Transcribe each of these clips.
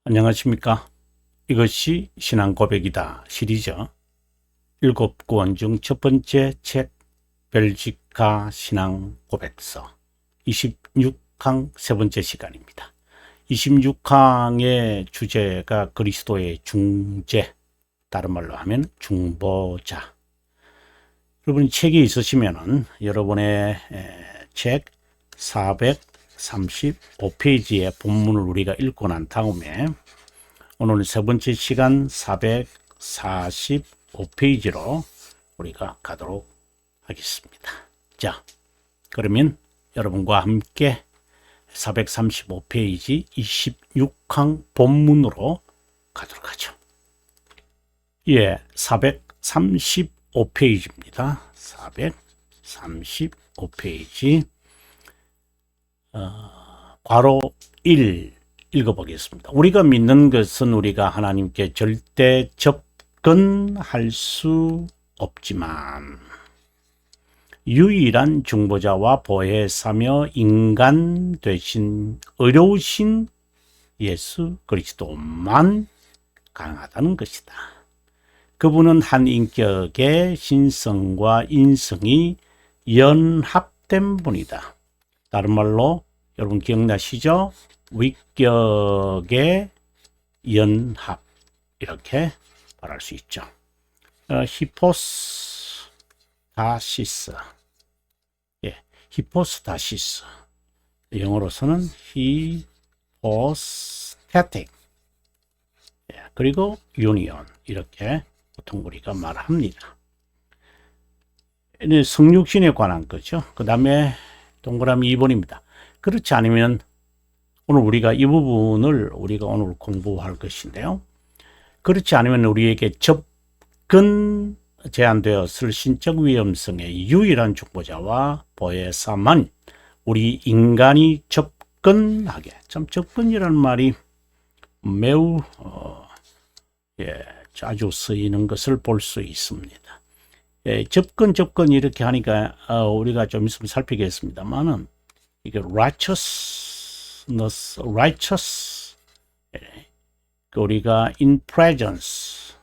안녕하십니까. 이것이 신앙 고백이다 시리즈 7권 중 첫 번째 책 벨지카 신앙 고백서 26항 세 번째 시간입니다. 26항의 주제가 그리스도의 중재, 다른 말로 하면 중보자. 여러분 책이 있으시면은 여러분의 책 435페이지의 본문을 우리가 읽고 난 다음에 오늘 세 번째 시간 445페이지로 우리가 가도록 하겠습니다. 자, 그러면 여러분과 함께 435페이지 26항 본문으로 가도록 하죠. 예, 435페이지입니다. 435페이지 괄호 1 읽어보겠습니다. 우리가 믿는 것은 우리가 하나님께 절대 접근할 수 없지만 유일한 중보자와 보혜사며 인간 되신 의로우신 예수 그리스도만 가능하다는 것이다. 그분은 한 인격의 신성과 인성이 연합된 분이다. 다른 말로 여러분 기억나시죠? 위격의 연합, 이렇게 말할 수 있죠. 히포스타시스, 히포스타시스, 영어로서는 히포스태틱, 그리고 유니온, 이렇게 보통 우리가 말합니다. 성육신에 관한 거죠. 그 다음에 동그라미 2번입니다. 그렇지 않으면 오늘 우리가 이 부분을 우리가 오늘 공부할 것인데요. 그렇지 않으면 우리에게 접근 제한되었을 신적 위험성의 유일한 중보자와 보혜사만 우리 인간이 접근하게, 참 접근이라는 말이 매우 자주 쓰이는 것을 볼 수 있습니다. 접근 이렇게 하니까 우리가 좀 있으면 살피겠습니다만은 이게 righteous, 우리가 in presence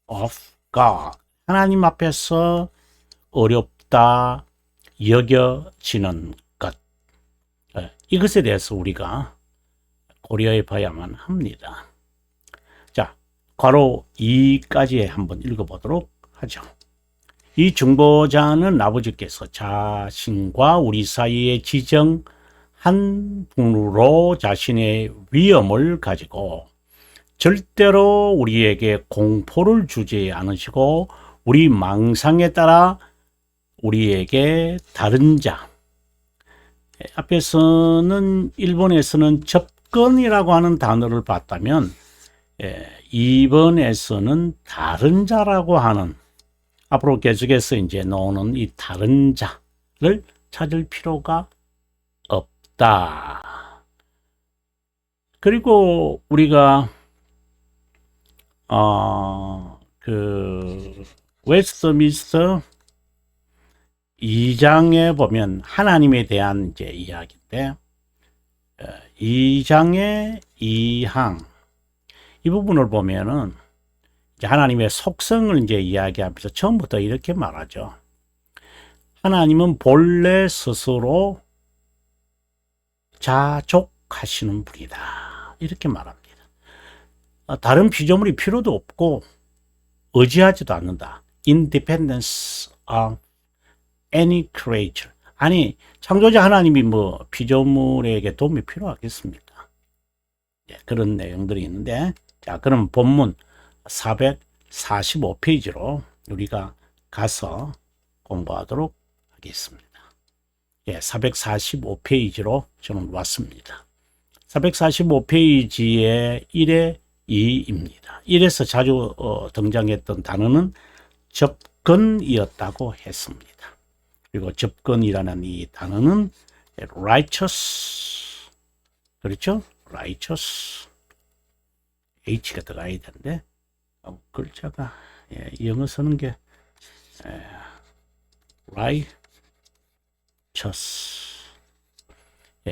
of God, 하나님 앞에서 어렵다 여겨지는 것, 이것에 대해서 우리가 고려해 봐야만 합니다. 자, 괄호 2까지 한번 읽어보도록 하죠. 이 중보자는 아버지께서 자신과 우리 사이에 지정한 분으로 자신의 위엄을 가지고 절대로 우리에게 공포를 주지 않으시고 우리 망상에 따라 우리에게 다른 자, 앞에서는 일본에서는 접근이라고 하는 단어를 봤다면 2번에서는 다른 자라고 하는, 앞으로 계속해서 이제 나오는 이 다른 자를 찾을 필요가 없다. 그리고 우리가 웨스트민스터 2장에 보면 하나님에 대한 이제 이야기인데 2장의 2항 이 부분을 보면은 하나님의 속성을 이제 이야기하면서 처음부터 이렇게 말하죠. 하나님은 본래 스스로 자족하시는 분이다. 이렇게 말합니다. 다른 피조물이 필요도 없고 의지하지도 않는다. Independence of any creature. 아니, 창조자 하나님이 뭐 피조물에게 도움이 필요하겠습니까? 그런 내용들이 있는데, 자, 그럼 본문 445페이지로 우리가 가서 공부하도록 하겠습니다. 445페이지로 저는 왔습니다. 445페이지의 1의 2입니다. 1에서 자주 등장했던 단어는 접근이었다고 했습니다. 그리고 접근이라는 이 단어는 righteous, 그렇죠? righteous, H가 들어가야 되는데 글자가 영어 쓰는 게 righteous,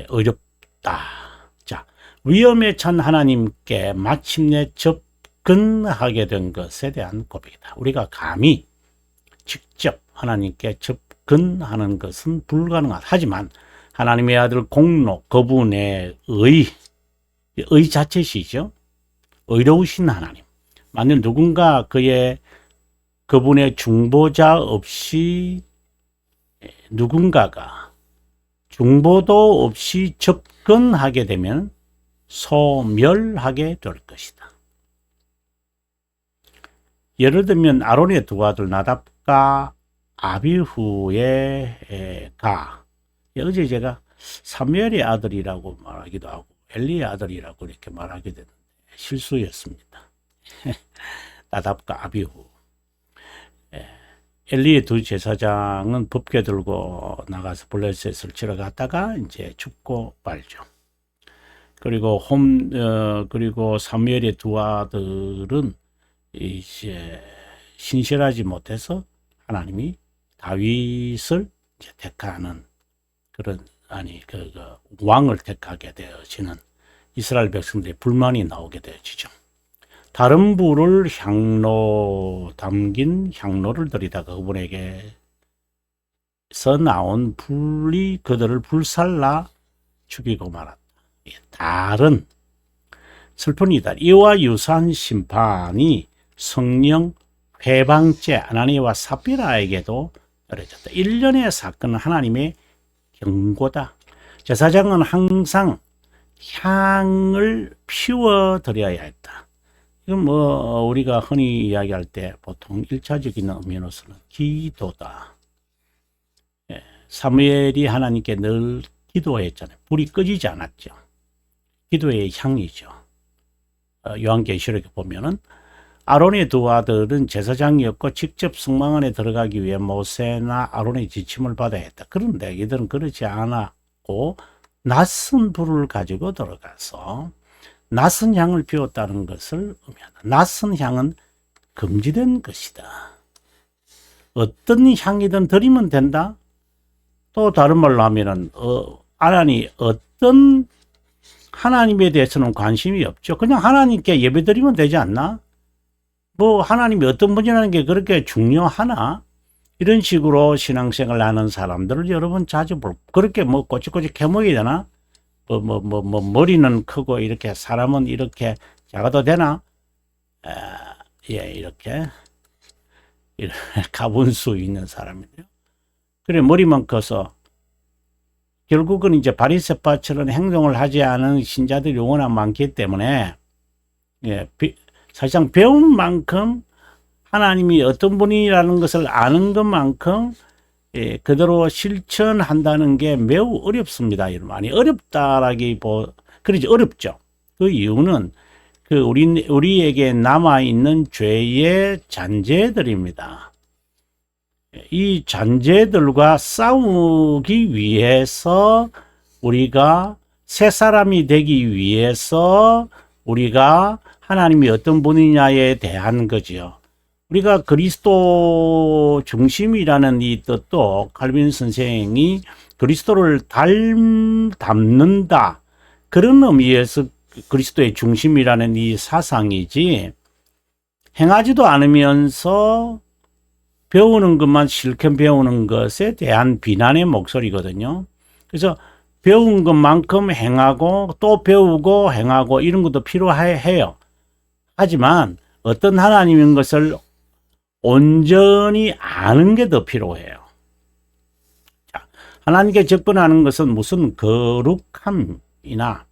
어렵다. 자, 위험에 찬 하나님께 마침내 접근하게 된 것에 대한 고백이다. 우리가 감히 직접 하나님께 접근하는 것은 불가능하다. 하지만 하나님의 아들 공로, 그분의 의 자체시죠. 의로우신 하나님. 만일 누군가 그분의 중보자 없이 누군가가 중보도 없이 접근하게 되면 소멸하게 될 것이다. 예를 들면 아론의 두 아들 나답과 아비후의 어제 제가 사무엘의 아들이라고 말하기도 하고 엘리의 아들이라고 이렇게 말하게 됐는데 실수였습니다. 나답과 아비후. 엘리의 두 제사장은 법궤 들고 나가서 블레셋을 치러 갔다가 이제 죽고 말죠. 그리고 그리고 사무엘의 두 아들은 이제 신실하지 못해서 하나님이 다윗을 이제 택하는 그런 왕을 택하게 되어지는 이스라엘 백성들의 불만이 나오게 되어지죠. 다른 불을 담긴 향로를 들이다가 그분에게서 나온 불이 그들을 불살라 죽이고 말았다. 다른 슬픈 이달 이와 유사한 심판이 성령 회방죄 아나니아와 삽비라에게도 떨어졌다. 일련의 사건은 하나님의 경고다. 제사장은 항상 향을 피워드려야 했다. 이건 우리가 흔히 이야기할 때 보통 1차적인 의미로서는 기도다. 사무엘이 하나님께 늘 기도했잖아요. 불이 꺼지지 않았죠. 기도의 향이죠. 요한계시록에 보면은 아론의 두 아들은 제사장이었고 직접 성막 안에 들어가기 위해 모세나 아론의 지침을 받아야 했다. 그런데 이들은 그렇지 않았고 낯선 불을 가지고 들어가서 낯선 향을 피웠다는 것을 의미한다. 낯선 향은 금지된 것이다. 어떤 향이든 드리면 된다. 또 다른 말로 하면은 어떤 하나님에 대해서는 관심이 없죠. 그냥 하나님께 예배드리면 되지 않나? 하나님이 어떤 분이라는 게 그렇게 중요하나? 이런 식으로 신앙생활을 하는 사람들을 여러분 자주 그렇게 꼬치꼬치 캐먹어야 되나? 머리는 크고 이렇게 사람은 이렇게 작아도 되나? 이렇게 가분수 있는 사람이에요. 그래, 머리만 커서 결국은 이제 바리새파처럼 행동을 하지 않은 신자들이 워낙 많기 때문에 사실상 배운 만큼 하나님이 어떤 분이라는 것을 아는 것만큼 그대로 실천한다는 게 매우 어렵습니다. 많이 그러지 어렵죠. 그 이유는 우리에게 남아있는 죄의 잔재들입니다. 이 잔재들과 싸우기 위해서 우리가 새 사람이 되기 위해서 우리가 하나님이 어떤 분이냐에 대한 거지요. 우리가 그리스도 중심이라는 이 뜻도 칼빈 선생이 그리스도를 닮는다. 그런 의미에서 그리스도의 중심이라는 이 사상이지 행하지도 않으면서 배우는 것만 실컷 배우는 것에 대한 비난의 목소리거든요. 그래서 배운 것만큼 행하고 또 배우고 행하고 이런 것도 필요해요. 하지만 어떤 하나님인 것을 온전히 아는 게 더 필요해요. 자, 하나님께 접근하는 것은 무슨 거룩함이나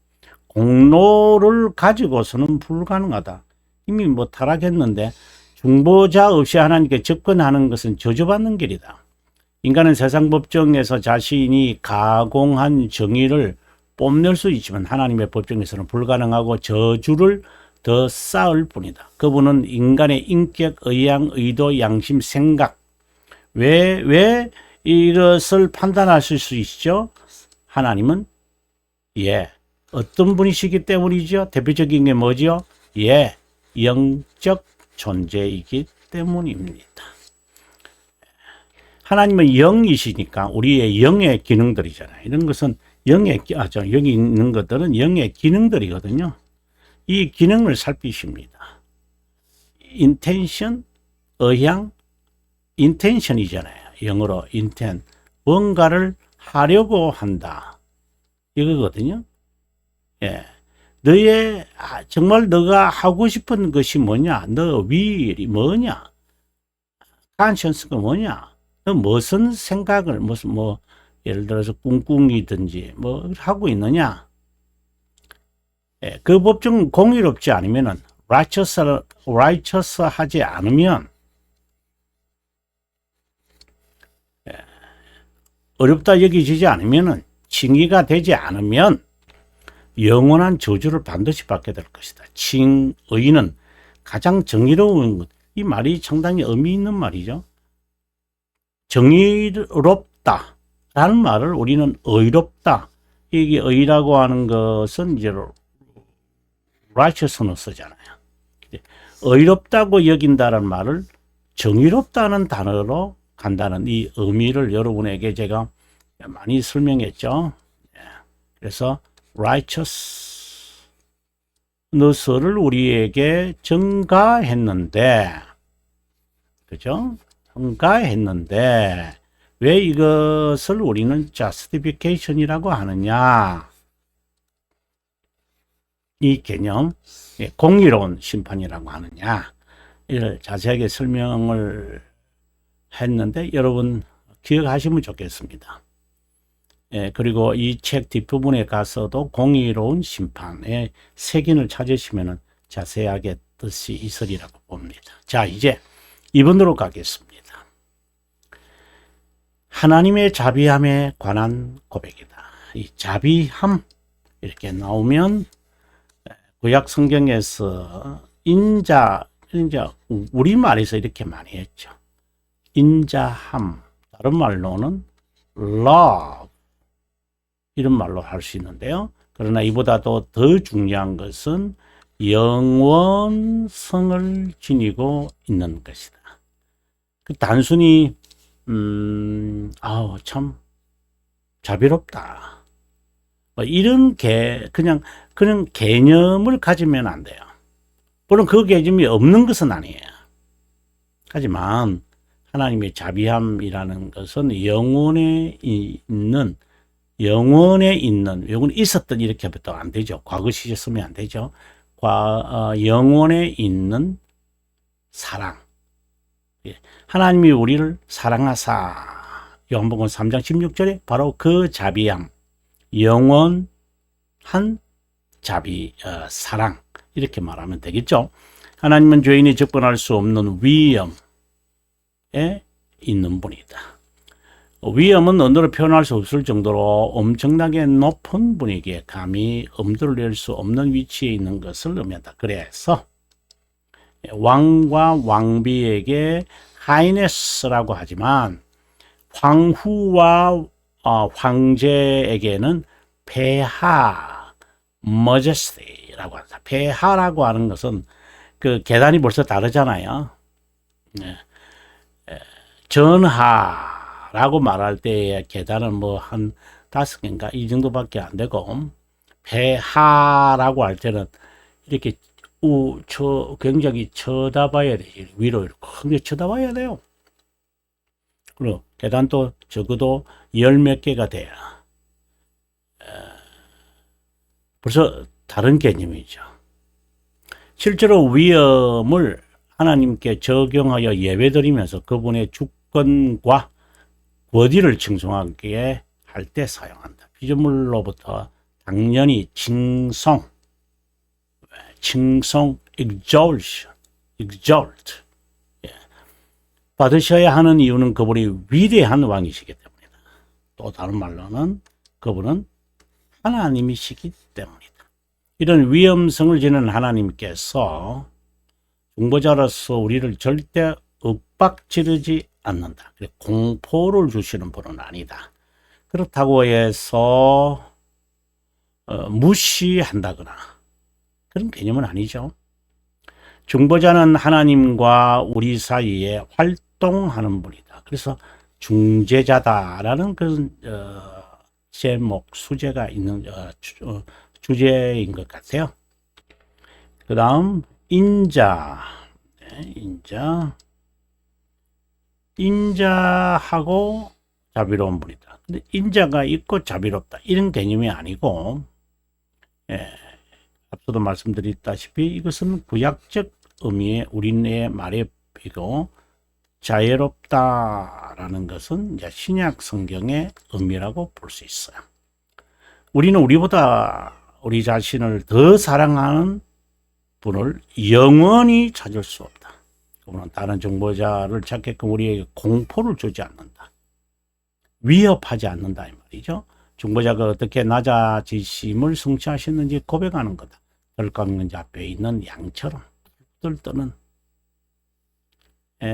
공로를 가지고서는 불가능하다. 이미 타락했는데 중보자 없이 하나님께 접근하는 것은 저주받는 길이다. 인간은 세상 법정에서 자신이 가공한 정의를 뽐낼 수 있지만 하나님의 법정에서는 불가능하고 저주를 더 쌓을 뿐이다. 그분은 인간의 인격, 의양, 의도, 양심, 생각 왜 이것을 판단하실 수 있죠? 하나님은 어떤 분이시기 때문이죠? 대표적인 게 뭐죠? 영적 존재이기 때문입니다. 하나님은 영이시니까 우리의 영의 기능들이잖아요. 이런 것은 여기 있는 것들은 영의 기능들이거든요. 이 기능을 살피십니다. intention, 의향, intention이잖아요. 영어로 intent. 뭔가를 하려고 한다. 이거거든요. 예. 정말 너가 하고 싶은 것이 뭐냐? 너 will이 뭐냐? conscience가 뭐냐? 너 무슨 생각을, 예를 들어서 꿍꿍이든지 하고 있느냐? 예, 그 법정은 공의롭지 않으면은, righteous 하지 않으면, 예, 어렵다 여기지지 않으면은, 칭의가 되지 않으면, 영원한 저주를 반드시 받게 될 것이다. 칭의는 가장 정의로운 것. 이 말이 상당히 의미 있는 말이죠. 정의롭다 라는 말을 우리는 의롭다. 이게 의라고 하는 것은 이제 righteousness 쓰잖아요. 의롭다고 여긴다는 말을 정의롭다는 단어로 간다는 이 의미를 여러분에게 제가 많이 설명했죠. 그래서 righteousness를 우리에게 증가했는데, 그죠? 증가했는데, 왜 이것을 우리는 justification이라고 하느냐? 이 개념, 공의로운 심판이라고 하느냐? 이를 자세하게 설명을 했는데, 여러분 기억하시면 좋겠습니다. 예, 그리고 이 책 뒷부분에 가서도 공의로운 심판의 색인을 찾으시면 자세하게 뜻이 있으리라고 봅니다. 자, 이제 2번으로 가겠습니다. 하나님의 자비함에 관한 고백이다. 이 자비함 이렇게 나오면 구약 성경에서 인자 우리말에서 이렇게 많이 했죠. 인자함, 다른 말로는 love 이런 말로 할 수 있는데요. 그러나 이보다도 더 중요한 것은 영원성을 지니고 있는 것이다. 단순히 참 자비롭다. 이런 그냥 개념을 가지면 안 돼요. 물론 그 개념이 없는 것은 아니에요. 하지만 하나님의 자비함이라는 것은 영원에 있었던 이렇게 하면 안 되죠. 과거 시제 쓰면 안 되죠. 영원에 있는 사랑. 하나님이 우리를 사랑하사. 요한복음 3장 16절에 바로 그 자비함, 영원한 사랑 이렇게 말하면 되겠죠. 하나님은 죄인이 접근할 수 없는 위엄에 있는 분이다. 위엄은 언어로 표현할 수 없을 정도로 엄청나게 높은 분에게 감히 엄두를 낼 수 없는 위치에 있는 것을 의미한다. 그래서 왕과 왕비에게 하이네스라고 하지만 황후와 황제에게는 폐하, majesty라고 한다. 폐하라고 하는 것은 그 계단이 벌써 다르잖아요. 전하라고 말할 때의 계단은 한 5개인가 이 정도밖에 안 되고, 폐하라고 할 때는 이렇게 굉장히 쳐다봐야 되지. 위로 크게 쳐다봐야 돼요. 그리고 계단도 적어도 10몇 개가 돼야 벌써 다른 개념이죠. 실제로 위엄을 하나님께 적용하여 예배드리면서 그분의 주권과 권위를 칭송하게 할 때 사용한다. 피조물로부터 당연히 칭송, exalt 받으셔야 하는 이유는 그분이 위대한 왕이시기 때문이다. 또 다른 말로는 그분은 하나님이시기 때문이다. 이런 위엄성을 지닌 하나님께서 중보자로서 우리를 절대 윽박지르지 않는다. 공포를 주시는 분은 아니다. 그렇다고 해서 무시한다거나 그런 개념은 아니죠. 중보자는 하나님과 우리 사이에 활동하는 분이다. 그래서 중재자다라는 그런 제목, 수제가 있는 주제인 것 같아요. 그 다음 인자. 네, 인자하고 자비로운 분이다. 근데 인자가 있고 자비롭다 이런 개념이 아니고, 예, 앞서도 말씀드렸다시피 이것은 구약적 의미의 우리의 말에 비고, 자애롭다라는 것은 이제 신약 성경의 의미라고 볼 수 있어요. 우리는 우리보다 우리 자신을 더 사랑하는 분을 영원히 찾을 수 없다. 그분은 다른 정보자를 찾게끔 우리에게 공포를 주지 않는다. 위협하지 않는다 이 말이죠. 중보자가 어떻게 낮아지심을 성취하셨는지 고백하는 거다. 덜 깎는 자 앞에 있는 양처럼 떠는,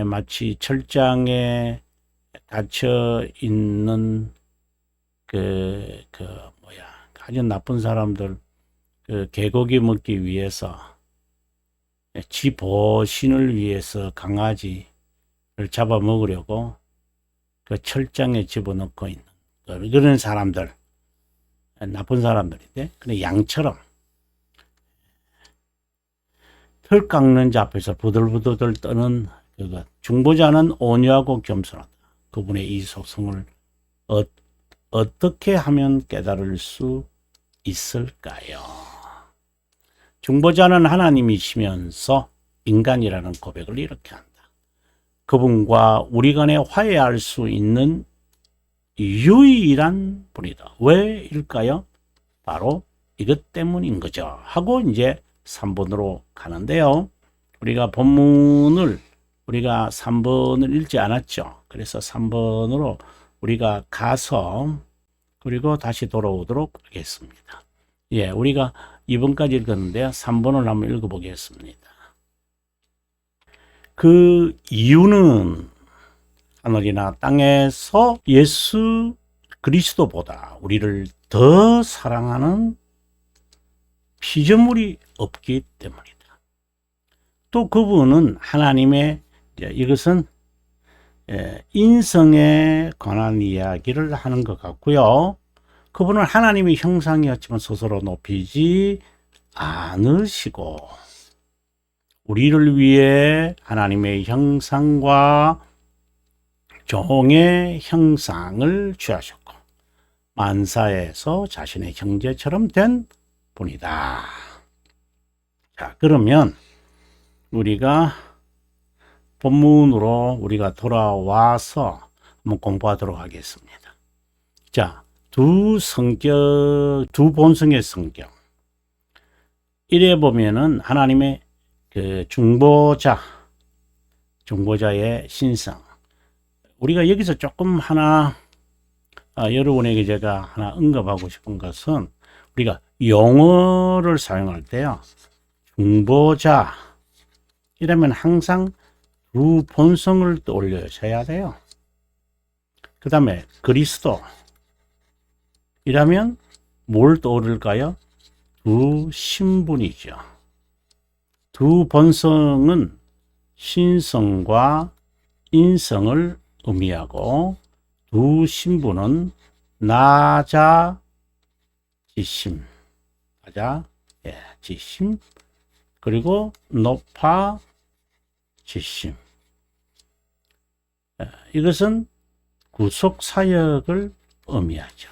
마치 철장에 닫혀 있는 아주 나쁜 사람들, 개고기 먹기 위해서, 지 보신을 위해서 강아지를 잡아먹으려고 그 철장에 집어넣고 있는 그런 사람들, 나쁜 사람들인데, 근데 양처럼 털 깎는 자 앞에서 부들부들 떠는 그것. 중보자는 온유하고 겸손하다. 그분의 이 속성을 어떻게 하면 깨달을 수 있을까요? 중보자는 하나님이시면서 인간이라는 고백을 이렇게 한다. 그분과 우리 간에 화해할 수 있는 유일한 분이다. 왜일까요? 바로 이것 때문인 거죠. 하고 이제 3번으로 가는데요. 우리가 본문을 우리가 3번을 읽지 않았죠. 그래서 3번으로 우리가 가서 그리고 다시 돌아오도록 하겠습니다. 예, 우리가 2번까지 읽었는데요. 3번을 한번 읽어보겠습니다. 그 이유는 하늘이나 땅에서 예수 그리스도보다 우리를 더 사랑하는 피조물이 없기 때문이다. 또 그분은 하나님의, 이것은 인성에 관한 이야기를 하는 것 같고요. 그분은 하나님의 형상이었지만 스스로 높이지 않으시고 우리를 위해 하나님의 형상과 종의 형상을 취하셨고 만사에서 자신의 형제처럼 된 분이다. 자, 그러면 우리가 본문으로 우리가 돌아와서 한번 공부하도록 하겠습니다. 자, 두 본성의 성경. 이래 보면은 하나님의 그 중보자의 신성. 우리가 여기서 조금 하나, 여러분에게 제가 하나 언급하고 싶은 것은 우리가 용어를 사용할 때요. 중보자. 이러면 항상 두 본성을 떠올려셔야 돼요. 그 다음에 그리스도. 이라면 뭘 떠오를까요? 두 신분이죠. 두 본성은 신성과 인성을 의미하고 두 신분은 낮아지심, 그리고 높아지심. 이것은 구속사역을 의미하죠.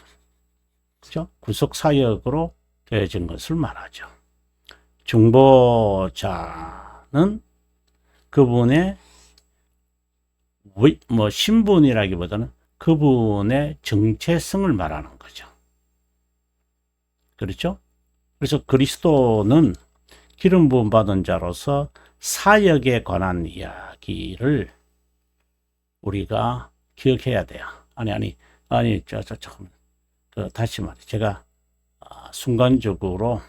그죠? 구속사역으로 되어진 것을 말하죠. 중보자는 그분의 신분이라기보다는 그분의 정체성을 말하는 거죠. 그렇죠? 그래서 그리스도는 기름 부음 받은 자로서 사역에 관한 이야기를 우리가 기억해야 돼요. 잠깐만. 다시 말해. 제가 순간적으로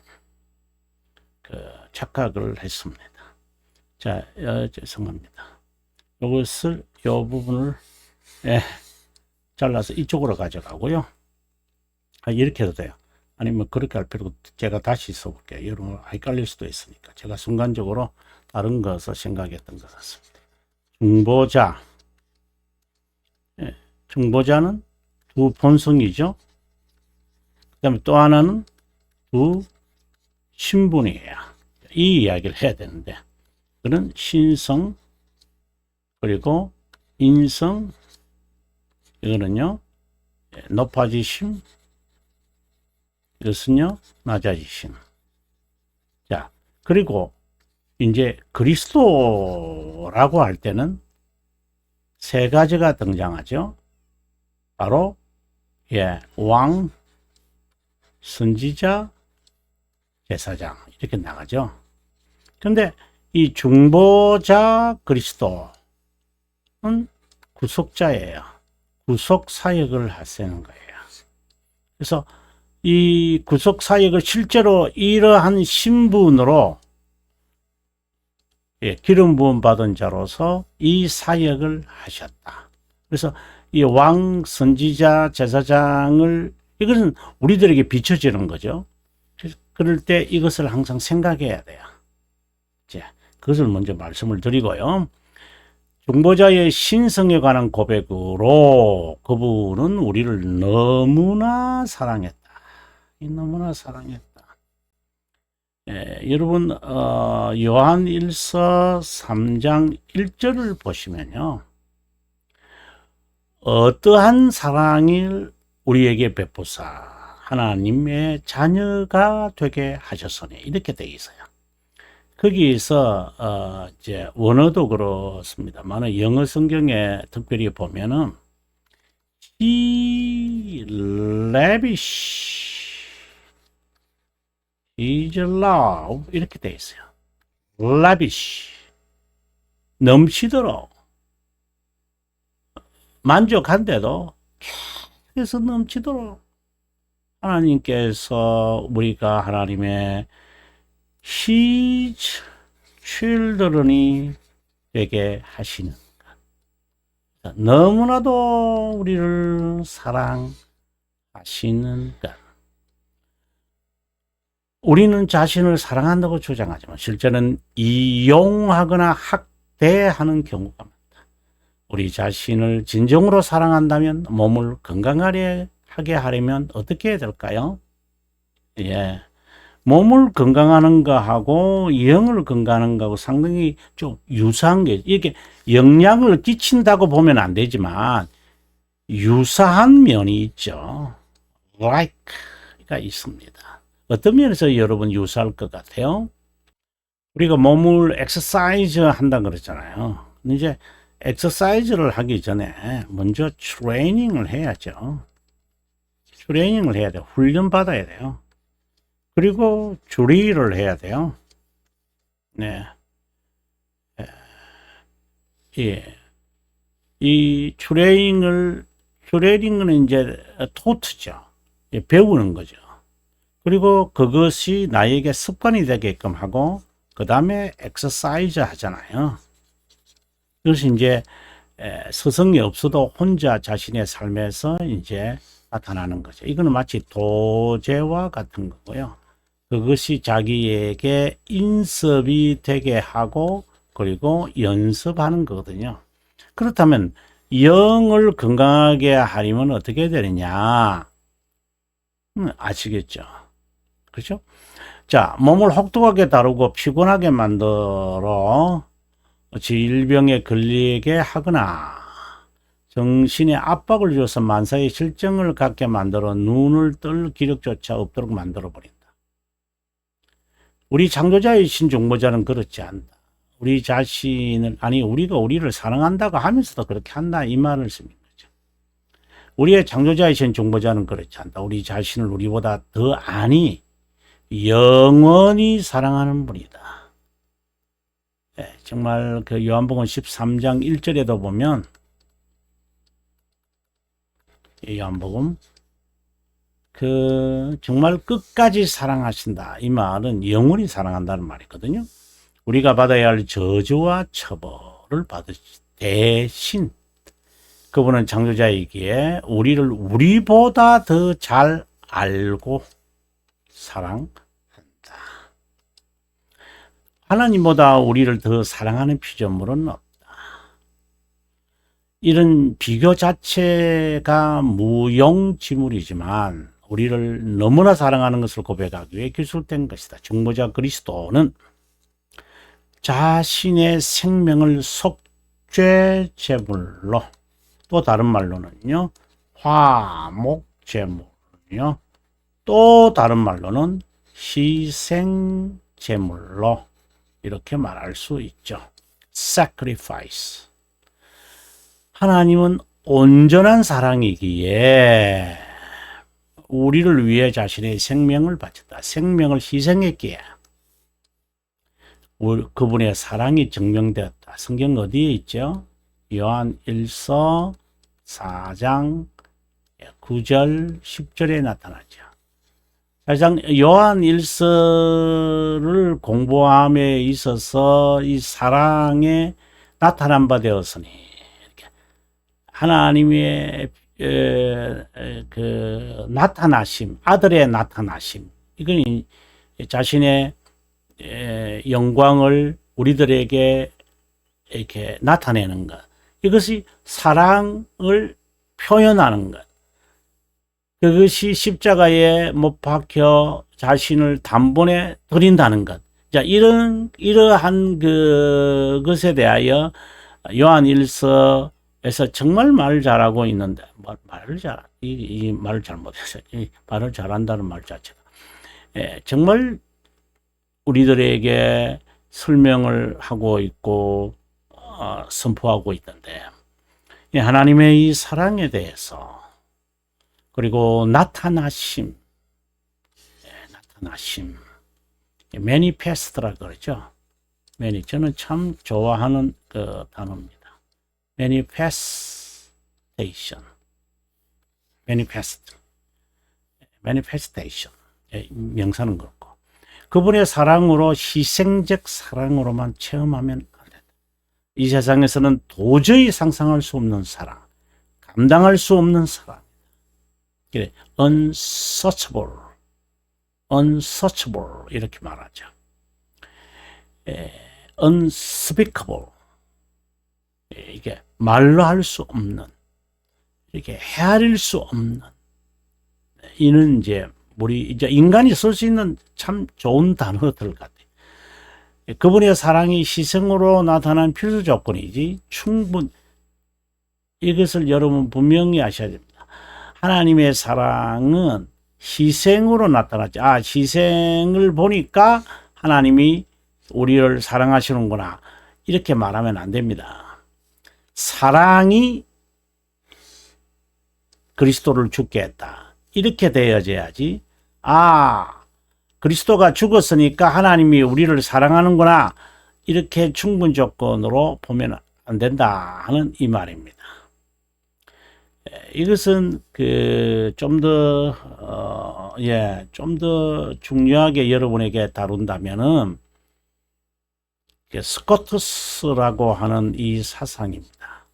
착각을 했습니다. 자, 죄송합니다. 이것을, 이 부분을, 잘라서 이쪽으로 가져가고요. 이렇게 해도 돼요. 아니면 그렇게 할 필요가, 제가 다시 써볼게요. 여러분, 헷갈릴 수도 있으니까. 제가 순간적으로 다른 것을 생각했던 것 같습니다. 중보자는 두 본성이죠. 그다음에 또 하나는 두 신분이에요. 이 이야기를 해야 되는데, 그는 신성, 그리고 인성, 이거는요, 높아지심, 이것은요, 낮아지심. 자, 그리고 이제 그리스도라고 할 때는 세 가지가 등장하죠. 바로, 왕, 선지자, 제사장, 이렇게 나가죠. 근데 이 중보자 그리스도는 구속자예요. 구속 사역을 하시는 거예요. 그래서 이 구속 사역을 실제로 이러한 신분으로 기름 부음 받은 자로서 이 사역을 하셨다. 그래서 이 왕, 선지자, 제사장을, 이것은 우리들에게 비춰지는 거죠. 그럴 때 이것을 항상 생각해야 돼요. 자, 그것을 먼저 말씀을 드리고요. 중보자의 신성에 관한 고백으로 그분은 우리를 너무나 사랑했다. 너무나 사랑했다. 여러분, 요한 1서 3장 1절을 보시면요. 어떠한 사랑을 우리에게 베푸사 하나님의 자녀가 되게 하셨으니, 이렇게 되어 있어요. 거기에서 이제 원어도 그렇습니다만 영어 성경에 특별히 보면은 He lavish His love 이렇게 되어 있어요. lavish 넘치도록, 만족한데도 계속해서 넘치도록 하나님께서 우리가 하나님의 His children이 되게 하시는 것. 너무나도 우리를 사랑하시는 것. 우리는 자신을 사랑한다고 주장하지만 실제는 이용하거나 학대하는 경우가 많다. 우리 자신을 진정으로 사랑한다면 몸을 건강하게 하려면 어떻게 해야 될까요? 몸을 건강하는 거하고 영을 건강하는 거하고 상당히 좀 유사한 게, 이게 영향을 끼친다고 보면 안 되지만 유사한 면이 있죠. like가 있습니다. 어떤 면에서 여러분 유사할 것 같아요? 우리가 몸을 엑서사이즈 한다 그랬잖아요. 이제 엑서사이즈를 하기 전에 먼저 트레이닝을 해야죠. 트레이닝을 해야 돼요. 훈련 받아야 돼요. 그리고 주리를 해야 돼요. 네. 이 트레이닝은 이제 토트죠. 배우는 거죠. 그리고 그것이 나에게 습관이 되게끔 하고, 그 다음에 엑서사이즈 하잖아요. 그것이 이제 스승이 없어도 혼자 자신의 삶에서 이제 나타나는 거죠. 이거는 마치 도제와 같은 거고요. 그것이 자기에게 인습이 되게 하고, 그리고 연습하는 거거든요. 그렇다면 영을 건강하게 하려면 어떻게 되느냐? 아시겠죠? 그렇죠? 자, 몸을 혹독하게 다루고 피곤하게 만들어 질병에 걸리게 하거나 정신에 압박을 줘서 만사의 실정을 갖게 만들어 눈을 뜰 기력조차 없도록 만들어 버린다. 우리 창조자이신 중보자는 그렇지 않다. 우리 자신을, 아니 우리가 우리를 사랑한다고 하면서도 그렇게 한다, 이 말을 씁니다. 우리의 창조자이신 중보자는 그렇지 않다. 우리 자신을 우리보다 더 아니 영원히 사랑하는 분이다. 정말 그 요한복음 13장 1절에도 보면, 요한복음 정말 끝까지 사랑하신다, 이 말은 영원히 사랑한다는 말이거든요. 우리가 받아야 할 저주와 처벌을 받으시 대신 그분은 창조자이기에 우리를 우리보다 더 잘 알고 사랑한다. 하나님보다 우리를 더 사랑하는 피조물은 없다. 이런 비교 자체가 무용지물이지만 우리를 너무나 사랑하는 것을 고백하기 위해 기술된 것이다. 중보자 그리스도는 자신의 생명을 속죄 제물로, 또 다른 말로는요, 화목 제물요, 또 다른 말로는 희생 제물로 이렇게 말할 수 있죠. sacrifice. 하나님은 온전한 사랑이기에 우리를 위해 자신의 생명을 바쳤다. 생명을 희생했기에 그분의 사랑이 증명되었다. 성경 어디에 있죠? 요한 1서 4장 9절 10절에 나타나죠. 사실상 요한 1서를 공부함에 있어서 이 사랑에 나타난 바 되었으니, 하나님의 그 나타나심, 아들의 나타나심, 이건 자신의 영광을 우리들에게 이렇게 나타내는 것, 이것이 사랑을 표현하는 것, 그것이 십자가에 못 박혀 자신을 단번에 드린다는 것. 자, 이러한 그것에 대하여 요한 1서에서 정말 말을 잘하고 있는데, 이 말을 잘못해서, 이 말을 잘한다는 말 자체가, 정말 우리들에게 설명을 하고 있고, 선포하고 있던데, 하나님의 이 사랑에 대해서, 그리고 나타나심, manifest라 그러죠. 저는 참 좋아하는 그 단어입니다. manifestation. 명사는 그렇고, 그분의 사랑으로, 희생적 사랑으로만 체험하면 안 된다. 이 세상에서는 도저히 상상할 수 없는 사랑, 감당할 수 없는 사랑. unsearchable 이렇게 말하죠. unspeakable, 이게 말로 할 수 없는, 이렇게 헤아릴 수 없는, 이는 이제 인간이 쓸 수 있는 참 좋은 단어들 같아요. 그분의 사랑이 희생으로 나타난 필수 조건이지, 이것을 여러분 분명히 아셔야 됩니다. 하나님의 사랑은 희생으로 나타났죠. 희생을 보니까 하나님이 우리를 사랑하시는구나, 이렇게 말하면 안 됩니다. 사랑이 그리스도를 죽게 했다, 이렇게 되어져야지, 그리스도가 죽었으니까 하나님이 우리를 사랑하는구나, 이렇게 충분 조건으로 보면 안 된다 하는 이 말입니다. 이것은 좀 더 중요하게 여러분에게 다룬다면은 스코트스라고 하는 이 사상입니다.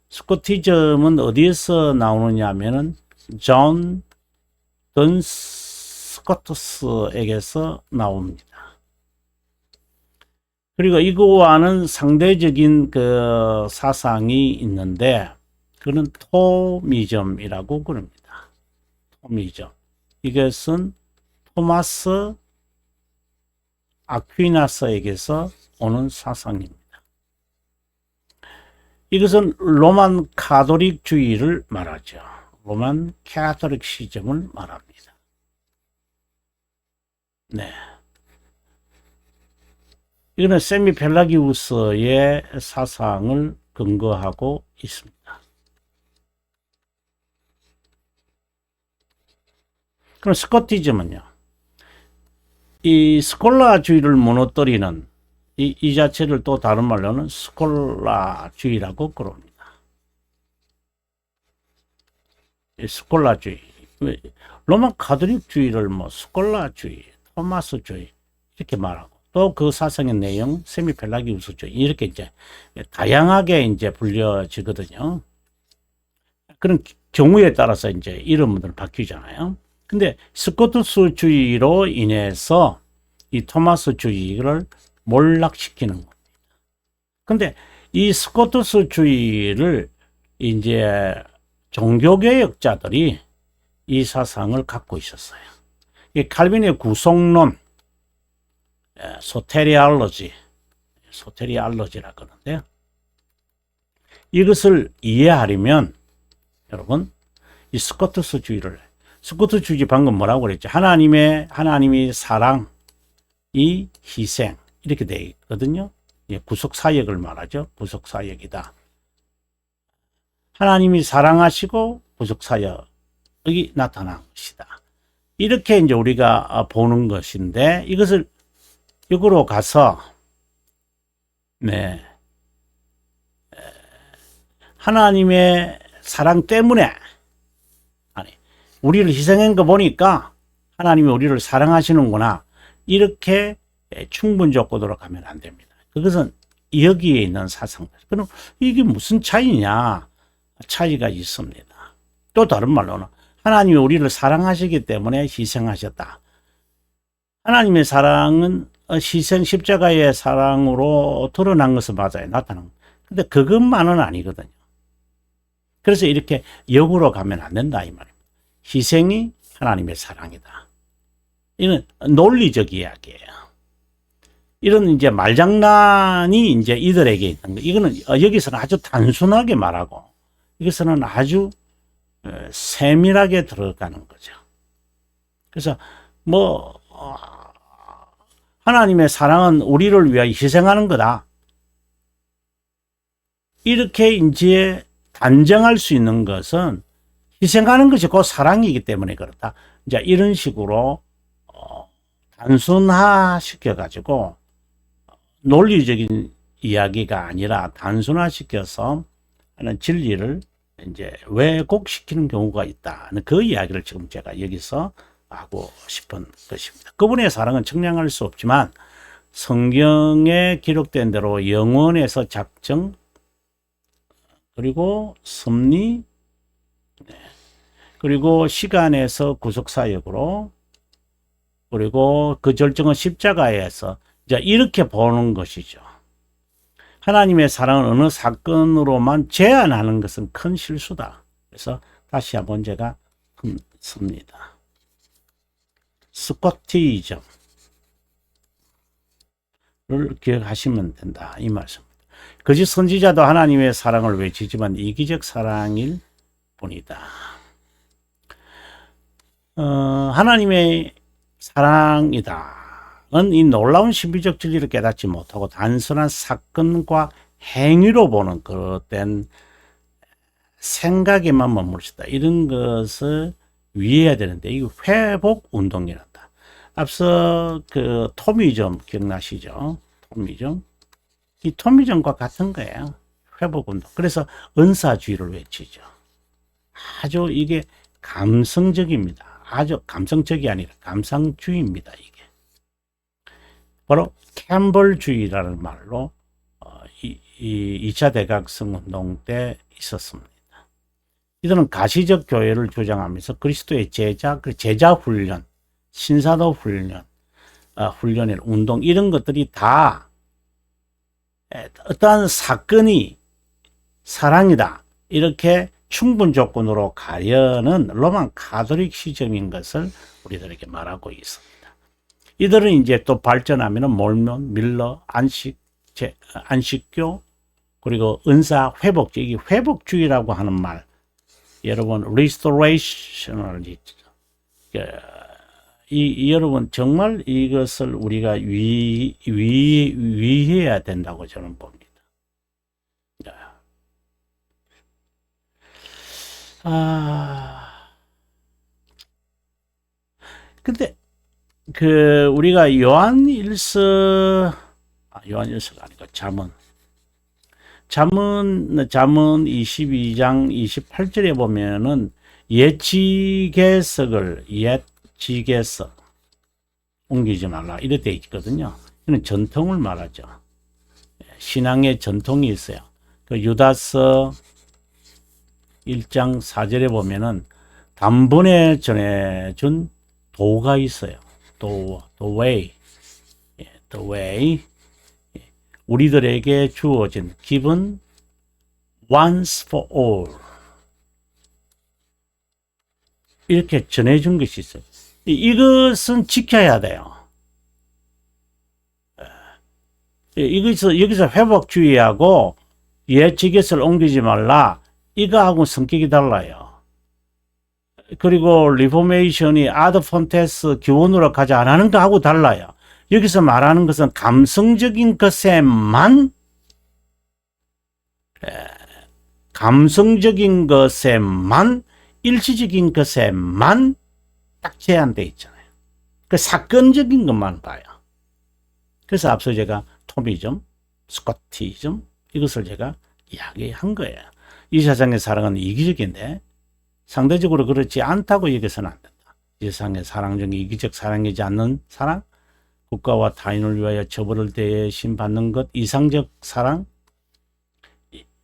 스코티즘은 어디에서 나오느냐 하면은 존 스코트스에게서 나옵니다. 그리고 이거와는 상대적인 그 사상이 있는데, 그는 토미즘이라고 그럽니다. 토미즘. 이것은 토마스 아퀴나스에게서 오는 사상입니다. 이것은 로만 가톨릭주의를 말하죠. 로만 캐톨릭시즘을 말합니다. 네. 이거는 세미 펠라기우스의 사상을 근거하고 있습니다. 그럼 스코티즘은요, 이 스콜라주의를 무너뜨리는 이 자체를 또 다른 말로는 스콜라주의라고 그럽니다. 스콜라주의, 로마 가톨릭주의를 스콜라주의, 토마스주의 이렇게 말하고, 또 그 사상의 내용, 세미 펠라기우스주의, 이렇게 이제 다양하게 이제 불려지거든요. 그런 경우에 따라서 이제 이름들 바뀌잖아요. 근데 스코트스주의로 인해서 이 토마스주의를 몰락시키는 겁니다. 근데 이 스코트스주의를 이제 종교개혁자들이 이 사상을 갖고 있었어요. 이 칼빈의 구속론, 소테리알러지라 그러는데요. 이것을 이해하려면 여러분 이 스코트주의 방금 뭐라고 그랬죠? 하나님이 사랑, 이 희생 이렇게 되어 있거든요. 구속사역을 말하죠. 구속사역이다. 하나님이 사랑하시고 구속사역이 나타난 것이다. 이렇게 이제 우리가 보는 것인데 이것을 역으로 가서 하나님의 사랑 때문에 우리를 희생한 거 보니까 하나님이 우리를 사랑하시는구나. 이렇게 충분 조건으로 가면 안 됩니다. 그것은 여기에 있는 사상들. 그럼 이게 무슨 차이냐? 차이가 있습니다. 또 다른 말로는 하나님이 우리를 사랑하시기 때문에 희생하셨다. 하나님의 사랑은 희생 십자가의 사랑으로 드러난 것은 맞아요. 나타난. 근데 그것만은 아니거든요. 그래서 이렇게 역으로 가면 안 된다 이 말입니다. 희생이 하나님의 사랑이다. 이는 논리적 이야기예요. 이런 이제 말장난이 이제 이들에게 있는 거. 이거는 여기서는 아주 단순하게 말하고 이것은 아주 세밀하게 들어가는 거죠. 그래서 하나님의 사랑은 우리를 위하여 희생하는 거다. 이렇게 이제 단정할 수 있는 것은 희생하는 것이 곧 사랑이기 때문에 그렇다. 이제 이런 식으로 단순화시켜 가지고 논리적인 이야기가 아니라 단순화시켜서 하는 진리를 이제 왜곡시키는 경우가 있다는 그 이야기를 지금 제가 여기서 하고 싶은 것입니다. 그분의 사랑은 측량할 수 없지만 성경에 기록된 대로 영원에서 작정 그리고 섭리 그리고 시간에서 구속사역으로 그리고 그 절정은 십자가에서 이제 이렇게 보는 것이죠. 하나님의 사랑을 어느 사건으로만 제한하는 것은 큰 실수다. 그래서 다시 한번 제가 씁니다. 스코티즘을 기억하시면 된다. 이 말씀입니다. 거짓 선지자도 하나님의 사랑을 외치지만 이기적 사랑일 뿐이다. 하나님의 사랑이다. 이 놀라운 신비적 진리를 깨닫지 못하고 단순한 사건과 행위로 보는 그릇된 생각에만 머물 수 있다. 이런 것을 위해야 되는데 이게 회복 운동이란다. 앞서 그 토미즘 기억나시죠? 토미즘. 이 토미즘과 같은 거예요. 회복 운동. 그래서 은사주의를 외치죠. 아주 이게 감성적입니다. 아주 감성적이 아니라 감상주의입니다. 이게. 바로 캠벌주의라는 말로 2차 대각성 운동 때 있었습니다. 이들은 가시적 교회를 주장하면서 그리스도의 제자 훈련, 신사도 훈련, 훈련의 운동 이런 것들이 다 어떠한 사건이 사랑이다 이렇게 충분 조건으로 가려는 로만 가톨릭 시점인 것을 우리들에게 말하고 있습니다. 이들은 이제 또 발전하면은 몰몬, 밀러, 안식교, 그리고 은사 회복주의, 회복주의라고 하는 말, 여러분 restoration을 여러분 정말 이것을 우리가 위해야 된다고 저는 봅니다. 근데 우리가 요한일서가 아니고 잠언 22장 28절에 보면은 옛지계석을 옮기지 말라 이렇게 되어 있거든요. 이는 전통을 말하죠. 신앙의 전통이 있어요. 그 유다서 1장 4절에 보면은 단번에 전해준 도가 있어요. the way. 우리들에게 주어진 given once for all. 이렇게 전해준 것이 있어요. 이것은 지켜야 돼요. 여기서 회복주의하고 예측것을 옮기지 말라. 이거하고 성격이 달라요. 그리고 리포메이션이 아드 폰테스 기원으로 가지 않는 거하고 달라요. 여기서 말하는 것은 감성적인 것에만 일시적인 것에만 딱 제한되어 있잖아요. 그 사건적인 것만 봐요. 그래서 앞서 제가 토미즘, 스코티즘 이것을 제가 이야기한 거예요. 이 세상의 사랑은 이기적인데 상대적으로 그렇지 않다고 여기서는 안 된다. 이 세상의 사랑 중에 이기적 사랑이지 않는 사랑, 국가와 타인을 위하여 처벌을 대신 받는 것, 이상적 사랑,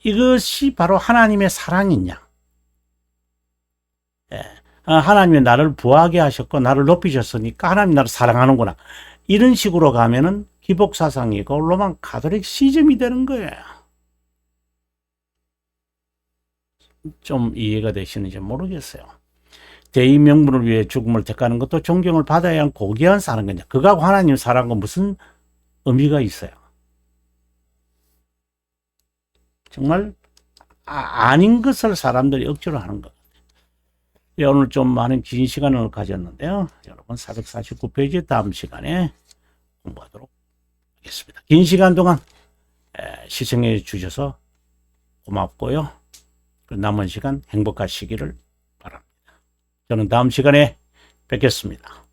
이것이 바로 하나님의 사랑이냐. 하나님이 나를 부하게 하셨고 나를 높이셨으니까 하나님 나를 사랑하는구나. 이런 식으로 가면은 기복사상이고 로만 가톨릭 시즘이 되는 거예요. 좀 이해가 되시는지 모르겠어요. 대의 명분을 위해 죽음을 택하는 것도 존경을 받아야 하는 고귀한 사랑이냐. 그거하고 하나님 사랑과 무슨 의미가 있어요? 정말 아닌 것을 사람들이 억지로 하는 것. 오늘 좀 많은 긴 시간을 가졌는데요. 여러분 449페이지 다음 시간에 공부하도록 하겠습니다. 긴 시간 동안 시청해 주셔서 고맙고요. 남은 시간 행복하시기를 바랍니다. 저는 다음 시간에 뵙겠습니다.